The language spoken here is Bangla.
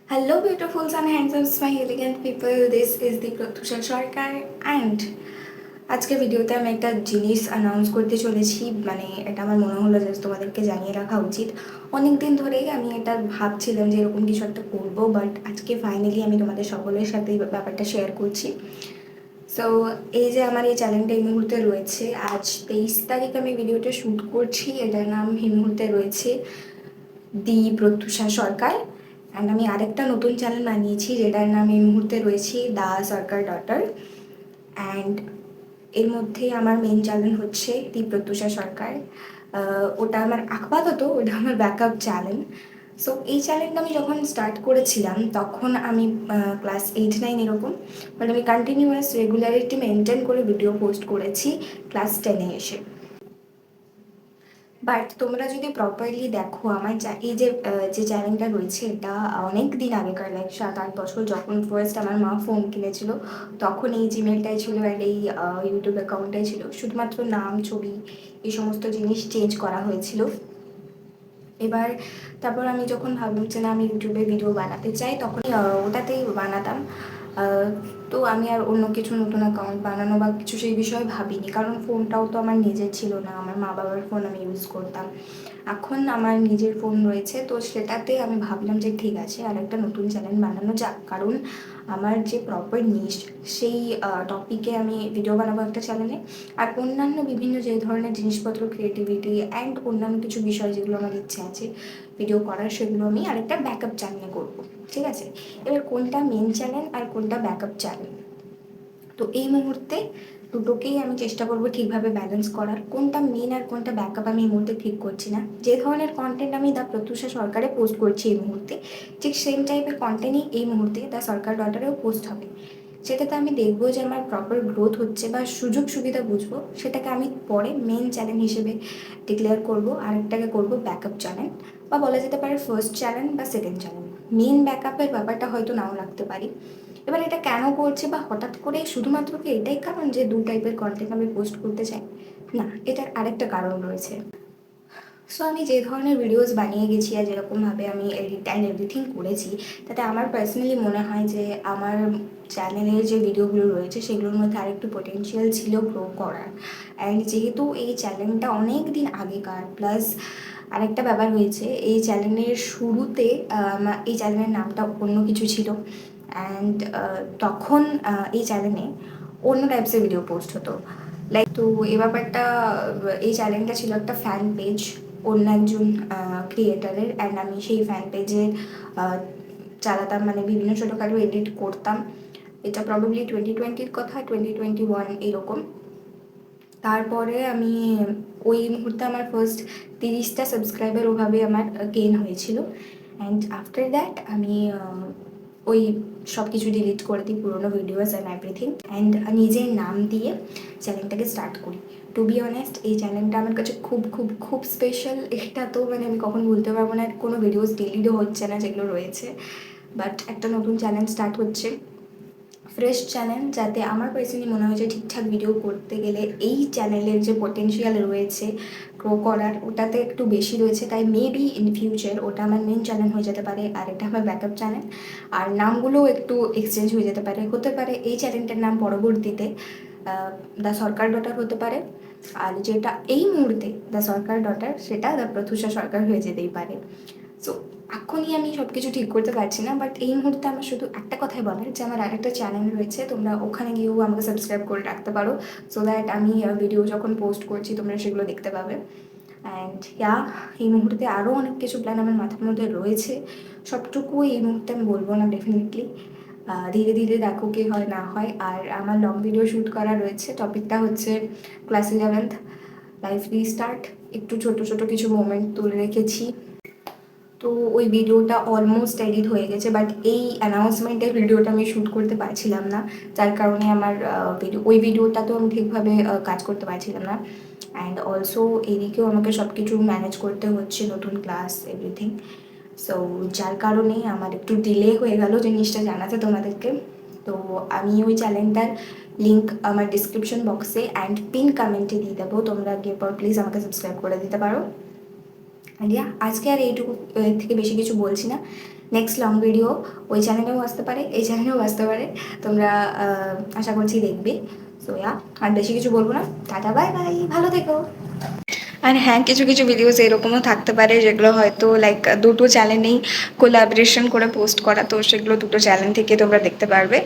Hello, beautifuls and handsome, my elegant people. This is the Pratyusha Sarkar and আজকের ভিডিওতে আমি একটা জিনিস অ্যানাউন্স করতে চলেছি। মানে এটা আমার মনে হলো যে তোমাদেরকে জানিয়ে রাখা উচিত। অনেক দিন ধরেই আমি এটা ভাবছিলাম যে এরকম কিছু একটা করবো, বাট আজকে ফাইনালি আমি তোমাদের সকলের সাথে এই ব্যাপারটা শেয়ার করছি। সো এই যে আমার এই চ্যানেলটা এই মুহূর্তে রয়েছে, আজ 23 তারিখ আমি ভিডিওটা শ্যুট করছি। এটার নাম এই মুহূর্তে রয়েছে দি প্রত্যুষা সরকার। অ্যান্ড আমি আরেকটা নতুন চ্যানেল বানিয়েছি যেটার নাম এই মুহূর্তে রয়েছে দা সরকার ডটার। অ্যান্ড এর মধ্যে আমার মেন চ্যানেল হচ্ছে দি প্রত্যুষা সরকার। ওটা আমার আপাতত ওটা আমার ব্যাকআপ চ্যানেল। সো এই চ্যানেলটা আমি যখন স্টার্ট করেছিলাম তখন আমি ক্লাস 8-9 এরকম, বাট আমি কন্টিনিউয়াস রেগুলারিটি মেনটেন করে ভিডিও পোস্ট করেছি ক্লাস 10-এ এসে। বাট তোমরা যদি প্রপারলি দেখো আমার এই যে যে চ্যানেলটা রয়েছে এটা অনেক দিন আগেকার, লাইক 7-8 বছর, যখন ফার্স্ট আমার মা ফোন কিনেছিল তখন এই জিমেলটাই ছিল অ্যান্ড এই ইউটিউব অ্যাকাউন্টটাই ছিল। শুধুমাত্র নাম, ছবি, এই সমস্ত জিনিস চেঞ্জ করা হয়েছিল। এবার তারপর আমি যখন ভাবলাম যে না আমি ইউটিউবে ভিডিও বানাতে চাই তখন ওটাতেই বানাতাম। আহ, তো আমি আর অন্য কিছু নতুন অ্যাকাউন্ট বানানো বা কিছু সেই বিষয়ে ভাবিনি, কারণ ফোনটাও তো আমার নিজের ছিল না, আমার মা বাবার ফোন আমি ইউজ করতাম। এখন আমার নিজের ফোন রয়েছে, তো সেটাতে আমি ভাবলাম যে ঠিক আছে আর একটা নতুন চ্যানেল বানানো যাক, কারণ আমার যে প্রপার নিশ সেই টপিকে আমি ভিডিও বানাবো একটা চ্যানেলে। আর অন্যান্য বিভিন্ন যে ধরনের জিনিসপত্র, ক্রিয়েটিভিটি অ্যান্ড অন্যান্য কিছু বিষয় যেগুলো আমার ইচ্ছে আছে ভিডিও করার, সেগুলো আমি আরেকটা ব্যাকআপ চ্যানেলে করবো। ঠিক আছে, এবার কোনটা মেন চ্যানেল আর কোনটা ব্যাকআপ চ্যানেল, তো এই মুহূর্তে দুটোকেই আমি চেষ্টা করবো ঠিকভাবে ব্যালেন্স করার। কোনটা মেন আর কোনটা ব্যাকআপ আমি এই মুহূর্তে ঠিক করছি না। যে ধরনের কন্টেন্ট আমি দ্য প্রত্যুষা সরকারে পোস্ট করছি এই মুহূর্তে, ঠিক সেম টাইপের কন্টেন্টই এই মুহূর্তে দ্য সরকার ডটারেও পোস্ট হবে। সেটাতে আমি দেখবো যে আমার প্রপার গ্রোথ হচ্ছে বা সুযোগ সুবিধা বুঝবো, সেটাকে আমি পরে মেন চ্যানেল হিসেবে ডিক্লেয়ার করবো, আরেকটাকে করবো ব্যাকআপ চ্যানেল, বা বলা যেতে পারে ফার্স্ট চ্যানেল বা সেকেন্ড চ্যানেল। মেন ব্যাকআপের ব্যাপারটা হয়তো নাও রাখতে পারি। এবার এটা কেন করছে বা হঠাৎ করে শুধুমাত্র কি এটাই কারণ যে দু টাইপের কন্টেন্ট আমি পোস্ট করতে চাই? না, এটার আরেকটা কারণ রয়েছে। সো আমি যে ধরনের ভিডিওস বানিয়ে গেছি আর যেরকমভাবে আমি এডিট অ্যান্ড এভরিথিং করেছি, তাতে আমার পার্সোনালি মনে হয় যে আমার চ্যানেলের যে ভিডিওগুলো রয়েছে সেগুলোর মধ্যে আরেকটু পোটেনশিয়াল ছিল গ্রো করার। অ্যান্ড যেহেতু এই চ্যানেলটা অনেক দিন আগেকার, প্লাস আরেকটা ব্যাপার হয়েছে, এই চ্যানেলের শুরুতে এই চ্যানেলের নামটা অন্য কিছু ছিল। অ্যান্ড তখন এই চ্যানেলে অন্য টাইপসের ভিডিও পোস্ট হতো। লাইক তো এই ব্যাপারটা, এই চ্যানেলটা ছিল একটা ফ্যান পেজ অন্য একজন ক্রিয়েটারের, অ্যান্ড আমি সেই ফ্যান পেজে চালাতাম, মানে বিভিন্ন ছোটোখাটো এডিট করতাম। এটা প্রবাবলি 2020-র কথা, 2021 এরকম। তারপরে আমি ওই মুহূর্তে আমার ফার্স্ট 30টা সাবস্ক্রাইবার ওভাবে আমার গেইন হয়েছিল। অ্যান্ড আফটার দ্যাট আমি ওই সব কিছু ডিলিট করে দিই, পুরোনো ভিডিওস অ্যান্ড এভরিথিং, অ্যান্ড নিজের নাম দিয়ে চ্যানেলটাকে স্টার্ট করি। টু বি অনেস্ট, এই চ্যানেলটা আমার কাছে খুব খুব খুব স্পেশাল। এটা তো মানে আমি কখন বলতে পারবো না, কোনো ভিডিওস ডিলিটও হচ্ছে না যেগুলো রয়েছে, বাট একটা নতুন চ্যানেল স্টার্ট হচ্ছে, ফ্রেশ চ্যানেল, যাতে আমার পার্সোনালি মনে হয় যে ঠিকঠাক ভিডিও করতে গেলে এই চ্যানেলের যে পোটেনশিয়াল রয়েছে গ্রো করার, ওটাতে একটু বেশি রয়েছে। তাই মেবি ইন ফিউচার ওটা আমার মেন চ্যানেল হয়ে যেতে পারে আর এটা আমার ব্যাকআপ চ্যানেল। আর নামগুলোও একটু এক্সচেঞ্জ হয়ে যেতে পারে, হতে পারে এই চ্যানেলটার নাম পরবর্তীতে দ্য সরকার ডটার হতে পারে, আর যেটা এই মুহূর্তে দ্য সরকার ডটার সেটা দ্য প্রত্যুষা সরকার হয়ে যেতেই পারে। সো এখনই আমি সব কিছু ঠিক করতে পারছি না, বাট এই মুহূর্তে আমার শুধু একটা কথাই বলার যে আমার আরেকটা চ্যানেল রয়েছে, তোমরা ওখানে গিয়েও আমাকে সাবস্ক্রাইব করে রাখতে পারো, সো দ্যাট আমি ভিডিও যখন পোস্ট করছি তোমরা সেগুলো দেখতে পাবে। অ্যান্ড এই মুহূর্তে আরও অনেক কিছু প্ল্যান আমার মাথার মধ্যে রয়েছে, সবটুকু এই মুহূর্তে আমি বলবো না ডেফিনেটলি। ধীরে ধীরে দেখো কি হয় না হয়। আর আমার লং ভিডিও শ্যুট করা রয়েছে, টপিকটা হচ্ছে ক্লাস 11th লাইফ রিস্টার্ট। একটু ছোট ছোট কিছু মোমেন্ট তুলে রেখেছি, তো ওই ভিডিওটা অলমোস্ট এডিট হয়ে গেছে, বাট এই অ্যানাউন্সমেন্টের ভিডিওটা আমি শ্যুট করতে পারছিলাম না, যার কারণে আমার ওই ভিডিওটাতেও আমি ঠিকভাবে কাজ করতে পারছিলাম না। অ্যান্ড অলসো এদিকেও আমাকে সব কিছু ম্যানেজ করতে হচ্ছে, নতুন ক্লাস এভরিথিং। সো যার কারণে আমার একটু ডিলে হয়ে গেল জিনিসটা জানাতে তোমাদেরকে। তো আমি ওই চ্যানেলটার লিঙ্ক আমার ডিসক্রিপশন বক্সে অ্যান্ড পিন কমেন্টে দিয়ে দেবো, তোমরা গিয়ে পর প্লিজ আমাকে সাবস্ক্রাইব করে দিতে পারো। আজকে আর এইটুকু থেকে বেশি কিছু বলছি না। নেক্সট লং ভিডিও ওই চ্যানেলেও আসতে পারে, এই চ্যানেলেও আসতে পারে। তোমরা আশা করছি দেখবে। সো আর বেশি কিছু বলবো না, টাটা বাই বাই, ভালো থেকো। আর হ্যাঁ, কিছু কিছু ভিডিওস এরকমও থাকতে পারে যেগুলো হয়তো লাইক দুটো চ্যানেলেই কোলাবরেশন করে পোস্ট করা, তো সেগুলো দুটো চ্যানেল থেকে তোমরা দেখতে পারবে।